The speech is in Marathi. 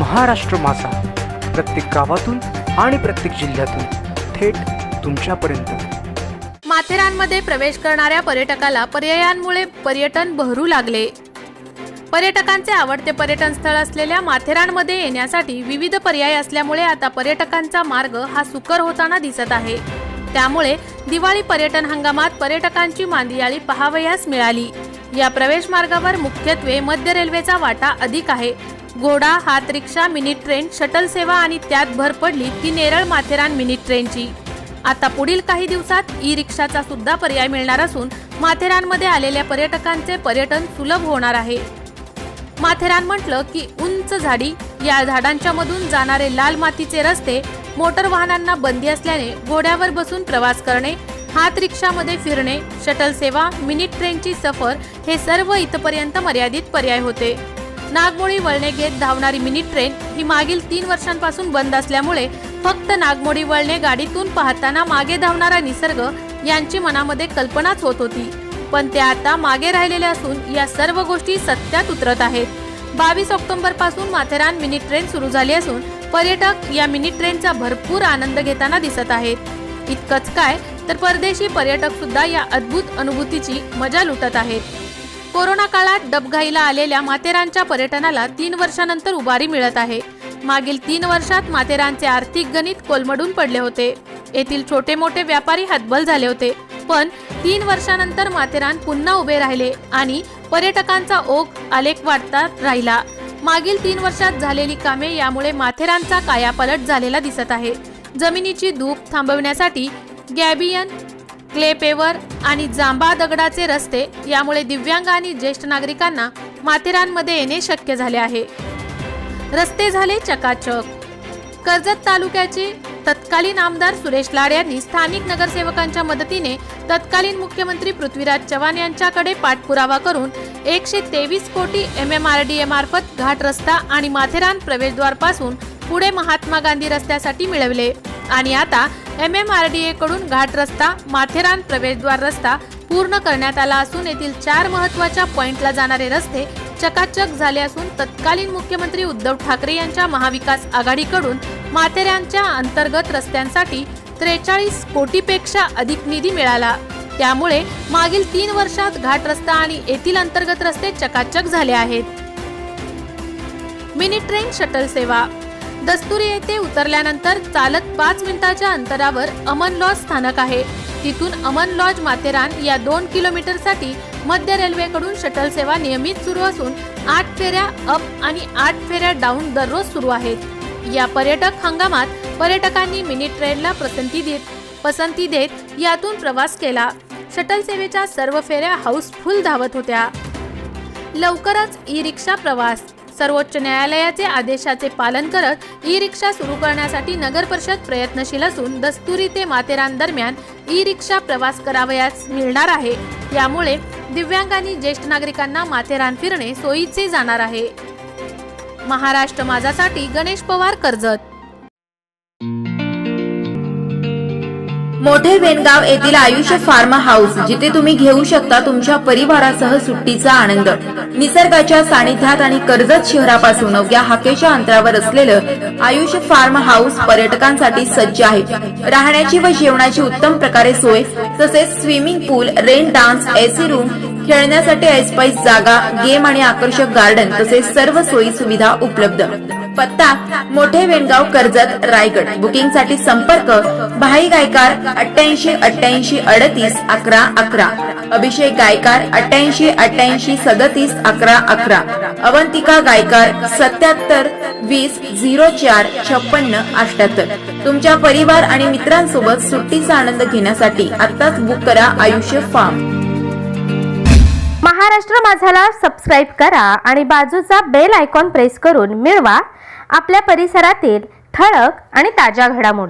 महाराष्ट्र माझा, प्रत्येक गावातून आणि प्रत्येक जिल्ह्यातून थेट तुमच्यापर्यंत। माथेरानमध्ये प्रवेश करणाऱ्या पर्यटकाला पर्यायांमुळे पर्यटन बहरू लागले। पर्यटकांचे आवडते पर्यटन स्थळ असलेल्या माथेरानमध्ये येण्यासाठी विविध पर्याय असल्यामुळे आता पर्यटकांचा मार्ग हा सुकर होताना दिसत आहे। त्यामुळे दिवाळी पर्यटन हंगामात पर्यटकांची मांदियाळी पाहावयास मिळाली। या प्रवेश मार्गावर मुख्यत्वे मध्य रेल्वेचा वाटा अधिक आहे। घोडा, हात रिक्षा, मिनी ट्रेन, शटल सेवा आणि त्यात भर पडली ती नेरळ माथेरान मिनी ट्रेनची। आता पुढील काही दिवसात ई रिक्षाचा सुद्धा पर्याय मिळणार असून माथेरानमध्ये आलेल्या पर्यटकांचे पर्यटन सुलभ होणार आहे। माथेरान म्हटलं की उंच झाडी, या झाडांच्या मधून जाणारे लाल मातीचे रस्ते, मोटर वाहनांना बंदी असल्याने घोड्यावर बसून प्रवास करणे, हात रिक्षामध्ये फिरणे, शटल सेवा, मिनी ट्रेनची सफर हे सर्व इथपर्यंत मर्यादित पर्याय होते। नागमोडी वळणे घेत धावणारी मिनी ट्रेन ही मागील 3 वर्षांपासून बंद असल्यामुळे फक्त नागमोडी वळणे गाडीतून पाहताना मागे धावणारा निसर्ग यांची मनामध्ये कल्पनाच होत होती, पण ते आता मागे राहिलेले असून या सर्व गोष्टी सत्यात उतरत आहेत। 22 ऑक्टोबर पासून माथेरान मिनी ट्रेन सुरू झाली असून पर्यटक या मिनी ट्रेनचा भरपूर आनंद घेताना दिसत आहेत। इतकंच काय तर परदेशी पर्यटक सुद्धा या अद्भुत अनुभूतीची मजा लुटत आहेत। कोरोना काळात डबघाईला आलेल्या माथेरानच्या पर्यटनाला 3 वर्षानंतर उभारी मिळत आहे। मागील 3 वर्षात माथेरानचे आर्थिक गणित कोलमडून पडले होते। येथील छोटे मोठे व्यापारी हतबल झाले होते, पण 3 वर्षानंतर माथेरान पुन्हा उभे राहिले आणि पर्यटकांचा ओघ आलेख वाढता राहिला। मागील 3 वर्षात झालेली कामे यामुळे माथेरानचा कायापालट झालेला दिसत आहे। जमिनीची धूप थांबवण्यासाठी गॅबियन, क्ले पेवर आणि जांभा दगडाचे रस्ते यामुळे दिव्यांग आणि ज्येष्ठ नागरिकांना माथेरानमध्ये येणे शक्य झाले आहे। रस्ते झाले चकाचक। कर्जत तालुक्याचे तत्कालीन आमदार सुरेश लाड यांनी स्थानिक नगरसेवकांच्या मदतीने तत्कालीन मुख्यमंत्री पृथ्वीराज चव्हाण यांच्याकडे पाठपुरावा करून 123 कोटी MMRDA मार्फत घाट रस्ता आणि माथेरान प्रवेशद्वार पासून पुढे महात्मा गांधी रस्त्यासाठी मिळवले आणि आता MMRDA कडून घाट रस्ता, माथेरान प्रवेशद्वार रस्ता पूर्ण करण्यात आला असून येथील 4 महत्त्वाच्या पॉइंटला जाणारे रस्ते चकाचक झाले असून तत्कालीन मुख्यमंत्री उद्धव ठाकरे यांच्या महाविकास आघाडीकडून माथेरानच्या अंतर्गत रस्त्यांसाठी 43 कोटीपेक्षा अधिक निधी मिळाला। त्यामुळे मागील 3 वर्षात घाट रस्ता आणि येथील अंतर्गत रस्ते चकाचक झाले आहेत। मिनी ट्रेन शटल सेवा दस्तुरी येथे उतरल्यानंतर चालत 5 मिनिटाच्या अंतरावर अमन लॉज स्थानक आहे। तिथून अमन लॉज माथेरान या 2 किलोमीटरसाठी मध्य रेल्वेकडून शटल सेवा नियमित सुरू असून 8 फेऱ्या अप आणि 8 फेऱ्या डाऊन दररोज सुरू आहेत। या पर्यटक हंगामात पर्यटकांनी मिनी ट्रेनला पसंती देत यातून प्रवास केला। शटल सेवेच्या सर्व फेऱ्या हाऊसफुल धावत होत्या। लवकरच ई रिक्षा प्रवास सर्वोच्च न्यायालयाचे आदेशाचे पालन करत ई रिक्षा सुरू करण्यासाठी नगर परिषद प्रयत्नशील असून दस्तुरी ते माथेरान दरम्यान ई रिक्षा प्रवास करावयास मिळणार आहे। यामुळे दिव्यांग आणि ज्येष्ठ नागरिकांना माथेरान फिरणे सोयीचे जाणार आहे। महाराष्ट्र माझासाठी गणेश पवार, कर्जत। मोठे वेणगाव येथील आयुष्य फार्म हाऊस, जिथे तुम्ही घेऊ शकता तुमच्या परिवारासह सुट्टीचा आनंद। निसर्गाच्या सानिध्यात आणि कर्जत शहरापासून अवघ्या हाकेच्या अंतरावर असलेलं आयुष्य फार्म हाऊस पर्यटकांसाठी सज्ज आहे। राहण्याची व जेवणाची उत्तम प्रकारे सोय, तसेच स्विमिंग पूल, रेन डान्स, एसी रूम, खेळण्यासाठी ऐसपैस जागा, गेम आणि आकर्षक गार्डन तसेच सर्व सोयी सुविधा उपलब्ध। पत्ता मोठे वेणगाव, कर्जत, रायगड। बुकिंग साठी संपर्क भाई गायकार 88 88 38 11 11, अभिषेक गायकार 88 88 37 11 11, अवंतिका गायकार 77 20 04 56 78। तुमच्या परिवार आणि मित्रांसोबत सुट्टीचा आनंद घेण्यासाठी आताच बुक करा आयुष्य फार्म। महाराष्ट्र माझाला सबस्क्राइब करा आणि बाजूचा बेल आयकॉन प्रेस करून मिळवा आपल्या परिसरातील ठळक आणि ताज्या घडामोडी।